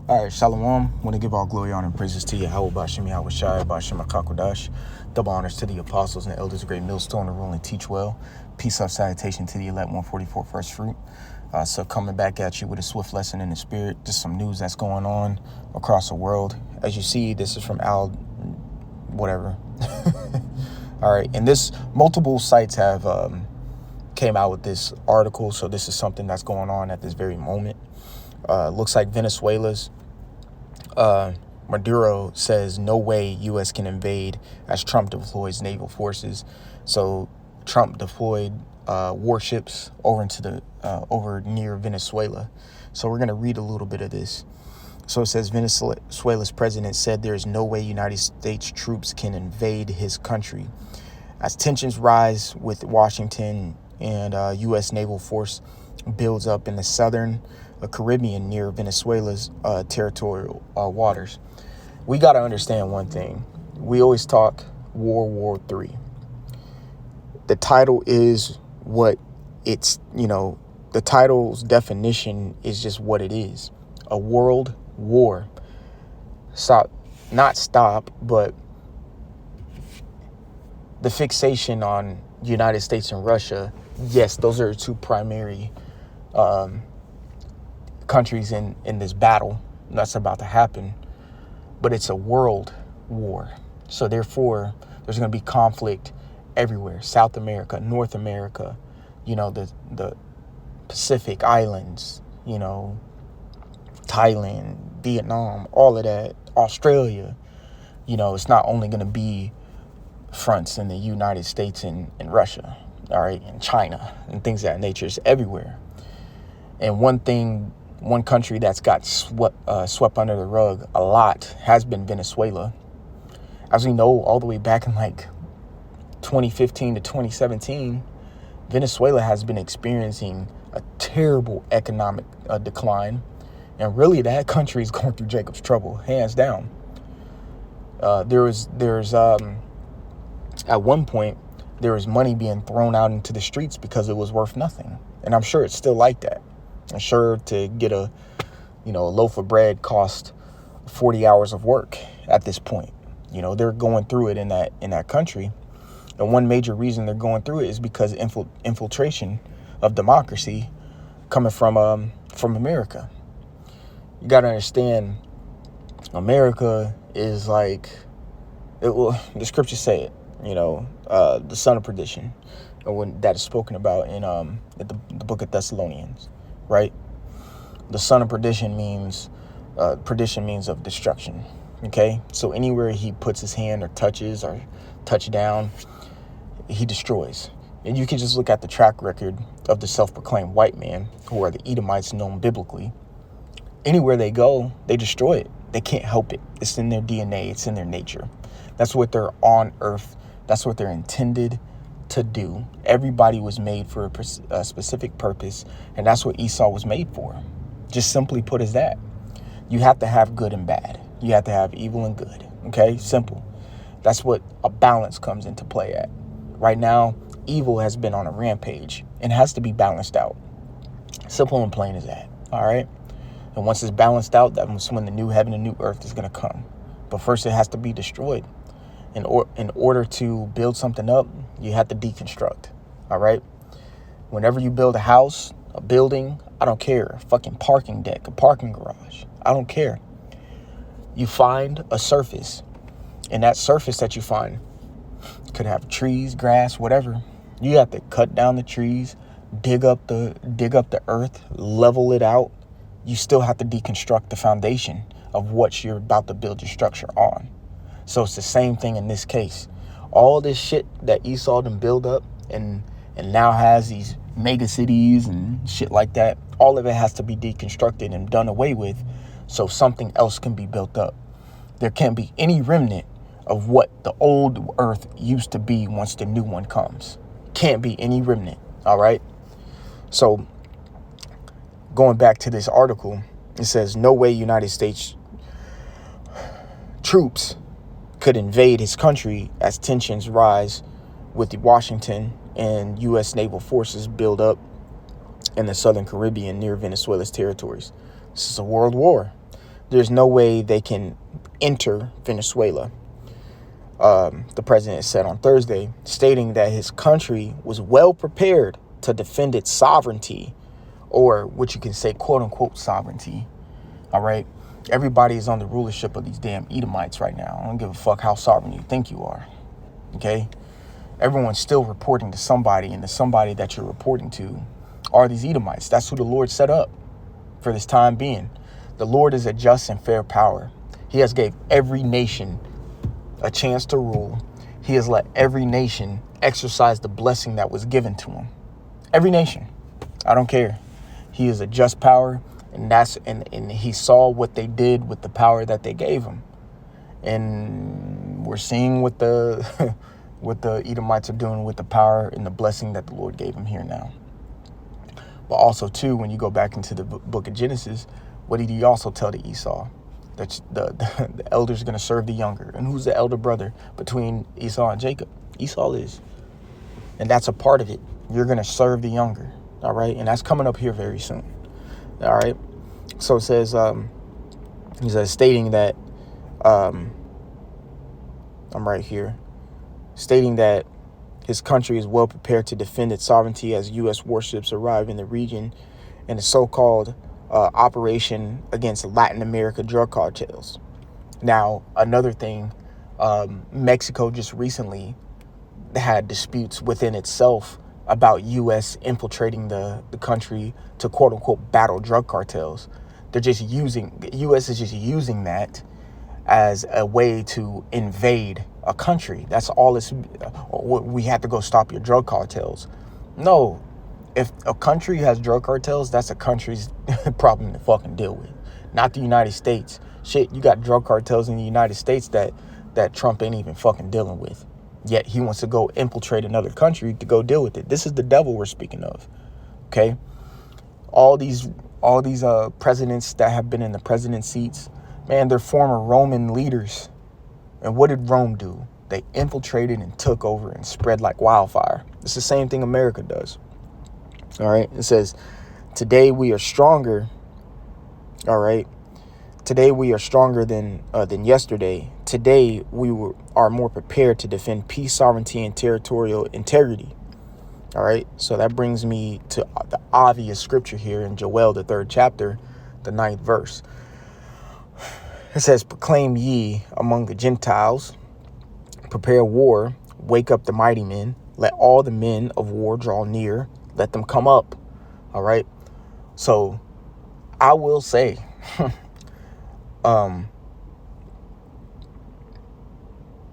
All right, Shalom. Want to give all glory, honor, and praises to Yahweh, Bashem, Yahweh Shai, Bashem, Akakodash. Double honors to the apostles and elders, great millstone to rule and teach well. Peace of salutation to the elect 144 first fruit. So coming back at you with a swift lesson in the spirit, just some news that's going on across the world. As you see, this is from Al, whatever. All right, and this multiple sites have came out with this article, so this is something that's going on at this very moment. Looks like Venezuela's Maduro says no way U.S. can invade as Trump deploys naval forces. So Trump deployed warships over near Venezuela. So we're going to read a little bit of this. So it says Venezuela's president said there is no way United States troops can invade his country. As tensions rise with Washington and U.S. naval force builds up in the southern Caribbean near Venezuela's territorial waters. We got to understand one thing. We always talk World War III. The title is what it's, the title's definition is just what it is. A world war. But the fixation on United States and Russia, yes, those are two primary countries in this battle that's about to happen, but it's a world war. So therefore, there's going to be conflict everywhere. South America, North America, the Pacific Islands, Thailand, Vietnam, all of that, Australia. It's not only going to be fronts in the United States and Russia, all right, and China and things of that nature. It's everywhere. And one country that's got swept under the rug a lot has been Venezuela. As we know, all the way back in like 2015 to 2017, Venezuela has been experiencing a terrible economic decline. And really, that country is going through Jacob's trouble, hands down. There's at one point, there was money being thrown out into the streets because it was worth nothing. And I'm sure it's still like that. I'm sure to get a loaf of bread cost 40 hours of work at this point. They're going through it in that country. And one major reason they're going through it is because infiltration of democracy coming from America. You got to understand, America is like, the scriptures say it, the son of perdition, or when that is spoken about in the book of Thessalonians, right? The son of perdition means of destruction. Okay, so anywhere he puts his hand or touches or touch down, he destroys. And you can just look at the track record of the self-proclaimed white man, who are the Edomites known biblically. Anywhere they go, they destroy it. They can't help it. It's in their DNA. It's in their nature. That's what they're on earth. That's what they're intended to do. Everybody was made for a specific purpose, and that's what Esau was made for. Just simply put as that. You have to have good and bad. You have to have evil and good. Okay? Simple. That's what a balance comes into play at. Right now, evil has been on a rampage and has to be balanced out. Simple and plain as that. All right? And once it's balanced out, that's when the new heaven and new earth is going to come. But first, it has to be destroyed. In order to build something up, you have to deconstruct. All right? Whenever you build a house, a building, I don't care, a fucking parking deck, a parking garage, I don't care. You find a surface, and that surface that you find could have trees, grass, whatever. You have to cut down the trees, dig up the earth, level it out. You still have to deconstruct the foundation of what you're about to build your structure on. So it's the same thing in this case. All this shit that Esau done build up and now has these mega cities and shit like that, all of it has to be deconstructed and done away with so something else can be built up. There can't be any remnant of what the old earth used to be once the new one comes. Can't be any remnant, all right? So going back to this article, it says no way United States troops could invade his country as tensions rise with Washington and U.S. naval forces build up in the southern Caribbean near Venezuela's territories. This is a world war. There's no way they can enter Venezuela. The president said on Thursday, stating that his country was well prepared to defend its sovereignty, or what you can say, quote unquote, sovereignty. All right. Everybody is under rulership of these damn Edomites right now. I don't give a fuck how sovereign you think you are. Okay. Everyone's still reporting to somebody, and the somebody that you're reporting to are these Edomites. That's who the Lord set up for this time being. The Lord is a just and fair power. He has gave every nation a chance to rule. He has let every nation exercise the blessing that was given to him. Every nation. I don't care. He is a just power, and he saw what they did with the power that they gave him. And we're seeing what the what the Edomites are doing with the power and the blessing that the Lord gave him here now. But also, too, when you go back into the book of Genesis, what did he also tell to Esau? That the elders are going to serve the younger. And who's the elder brother between Esau and Jacob? Esau is. And that's a part of it. You're going to serve the younger. All right. And that's coming up here very soon. All right. So it says, he says, stating that, I'm right here, stating that his country is well prepared to defend its sovereignty as U.S. warships arrive in the region in the so-called operation against Latin America drug cartels. Now, another thing, Mexico just recently had disputes within itself about U.S. infiltrating the country to quote unquote battle drug cartels. They're just using, U.S. is just using that as a way to invade a country. That's all it's, we have to go stop your drug cartels. No. If a country has drug cartels, that's a country's problem to fucking deal with, not the United States. Shit, you got drug cartels in the United States that Trump ain't even fucking dealing with. Yet he wants to go infiltrate another country to go deal with it. This is the devil we're speaking of. Okay? All these presidents that have been in the president seats, man, they're former Roman leaders. And what did Rome do? They infiltrated and took over and spread like wildfire. It's the same thing America does. All right. It says, today we are stronger. All right. Today we are stronger than yesterday. Today are more prepared to defend peace, sovereignty, and territorial integrity. All right. So that brings me to the obvious scripture here in Joel, the 3rd chapter, the 9th verse. It says, proclaim ye among the Gentiles, prepare war, wake up the mighty men, let all the men of war draw near. Let them come up. All right. So I will say,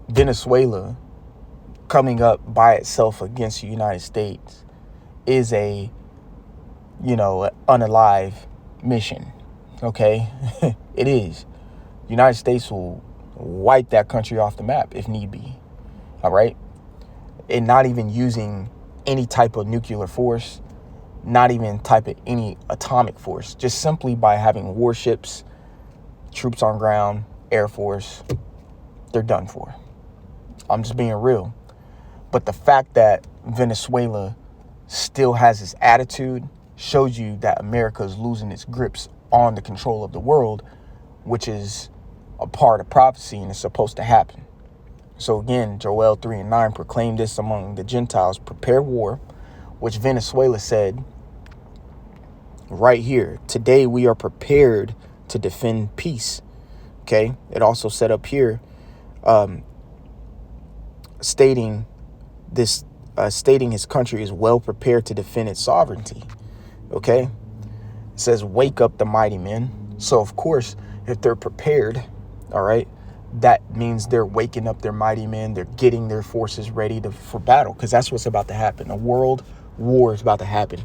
Venezuela coming up by itself against the United States is a, unalive mission. Okay. It is. The United States will wipe that country off the map if need be. All right. And not even using any type of nuclear force, not even type of any atomic force, just simply by having warships, troops on ground, Air Force, they're done for. I'm just being real. But the fact that Venezuela still has this attitude shows you that America is losing its grips on the control of the world, which is a part of prophecy and is supposed to happen. So again, Joel 3:9 proclaimed this among the Gentiles, prepare war, which Venezuela said right here. Today we are prepared to defend peace. Okay. It also said up here, stating his country is well prepared to defend its sovereignty. Okay. It says, wake up the mighty men. So of course, if they're prepared, all right, that means they're waking up their mighty men. They're getting their forces ready for battle, because that's what's about to happen. A world war is about to happen.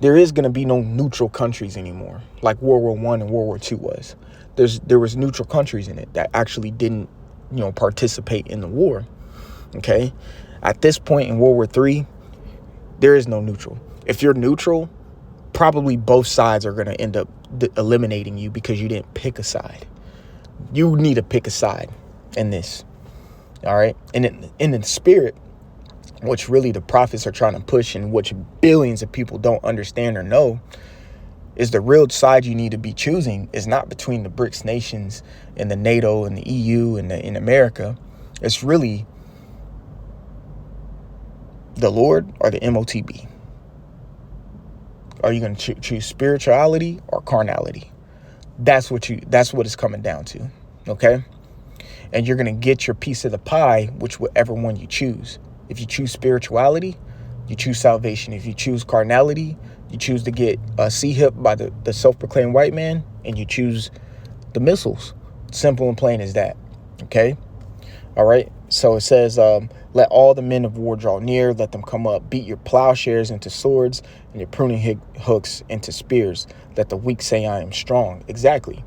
There is going to be no neutral countries anymore, like World War I and World War II was. There was neutral countries in it that actually didn't, participate in the war. Okay. At this point in World War III, there is no neutral. If you're neutral, probably both sides are going to end up eliminating you because you didn't pick a side. You need to pick a side in this. All right. And in the spirit, which really the prophets are trying to push and which billions of people don't understand or know, is the real side you need to be choosing is not between the BRICS nations and the NATO and the EU and in America. It's really the Lord or the MOTB. Are you going to choose spirituality or carnality? That's what it's coming down to. Okay. And you're going to get your piece of the pie, whichever one you choose. If you choose spirituality, you choose salvation. If you choose carnality, you choose to get C-hip by the self-proclaimed white man, and you choose the missiles. Simple and plain as that. Okay. All right. So it says, let all the men of war draw near. Let them come up. Beat your plowshares into swords and your pruning hooks into spears. Let the weak say, I am strong. Exactly.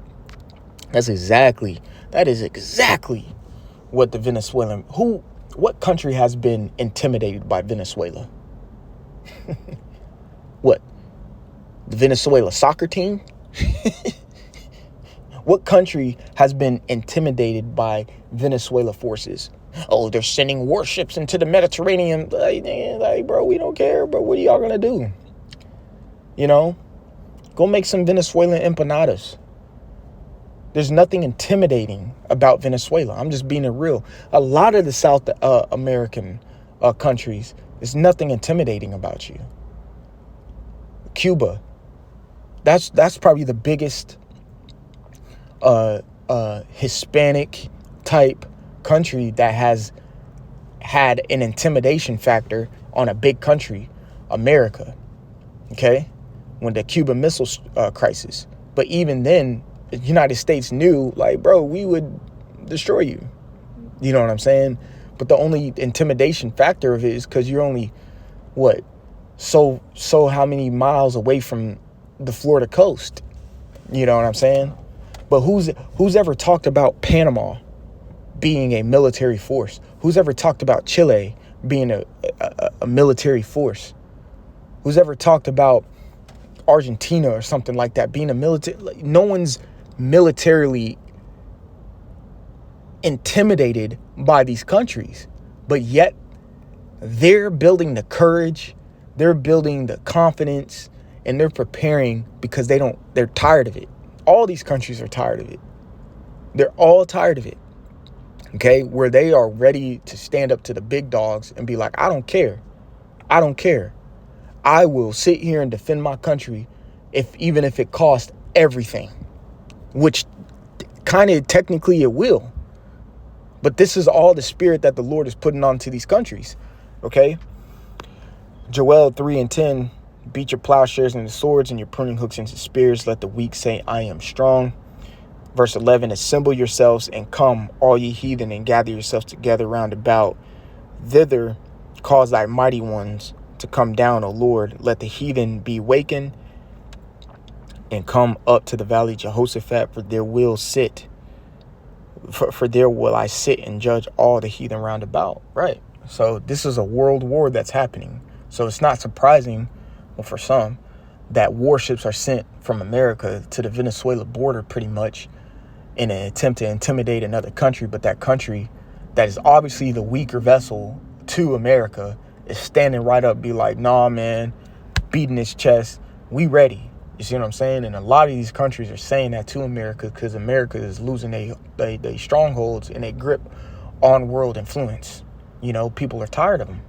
That is exactly what the Venezuelan, what country has been intimidated by Venezuela? What? The Venezuela soccer team? What country has been intimidated by Venezuela forces? Oh, they're sending warships into the Mediterranean. Like, bro, we don't care, but what are y'all going to do? You know, go make some Venezuelan empanadas. There's nothing intimidating about Venezuela. I'm just being real. A lot of the South American countries, there's nothing intimidating about you. Cuba, that's probably the biggest Hispanic type country that has had an intimidation factor on a big country, America. Okay, when the Cuban Missile Crisis. But even then, the United States knew, like, bro, we would destroy you. You know what I'm saying? But the only intimidation factor of it is because you're only, so how many miles away from the Florida coast? You know what I'm saying? But who's ever talked about Panama being a military force? Who's ever talked about Chile being a military force? Who's ever talked about Argentina or something like that being a military? No one's militarily intimidated by these countries, but yet they're building the courage, they're building the confidence, and they're preparing because they're tired of it. All these countries are tired of it. They're all tired of it. Okay, where they are ready to stand up to the big dogs and be like, I don't care. I will sit here and defend my country even if it costs everything. Which kind of technically it will. But this is all the spirit that the Lord is putting onto these countries. Okay? Joel 3:10, beat your plowshares into swords and your pruning hooks into spears. Let the weak say, I am strong. Verse 11, assemble yourselves and come, all ye heathen, and gather yourselves together round about. Thither cause thy mighty ones to come down, O Lord. Let the heathen be wakened and come up to the valley of Jehoshaphat, for there will I sit and judge all the heathen round about. Right. So this is a world war that's happening. So it's not surprising, well, for some, that warships are sent from America to the Venezuela border pretty much in an attempt to intimidate another country. But that country that is obviously the weaker vessel to America is standing right up, be like, nah, man, beating his chest. We ready. You see what I'm saying? And a lot of these countries are saying that to America because America is losing they strongholds and they grip on world influence. You know, people are tired of them.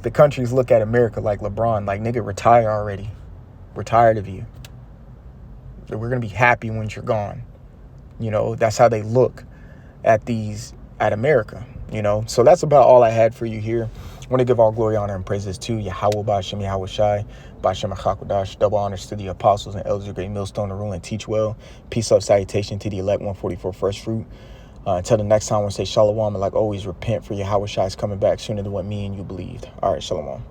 The countries look at America like LeBron, like, nigga, retire already. We're tired of you. We're going to be happy when you're gone. You know, that's how they look at America, you know. So that's about all I had for you here. I want to give all glory, honor, and praises to Yahweh, Ba'ashem, Yahweh Shai, Ba'ashem, Achakodash. Double honors to the apostles and elders of Great Millstone to rule and teach well. Peace, love, salutation to the elect 144 first fruit. Until the next time, I want to say shalom, and like always, repent, for Yahweh Shai is coming back sooner than what me and you believed. All right, shalom.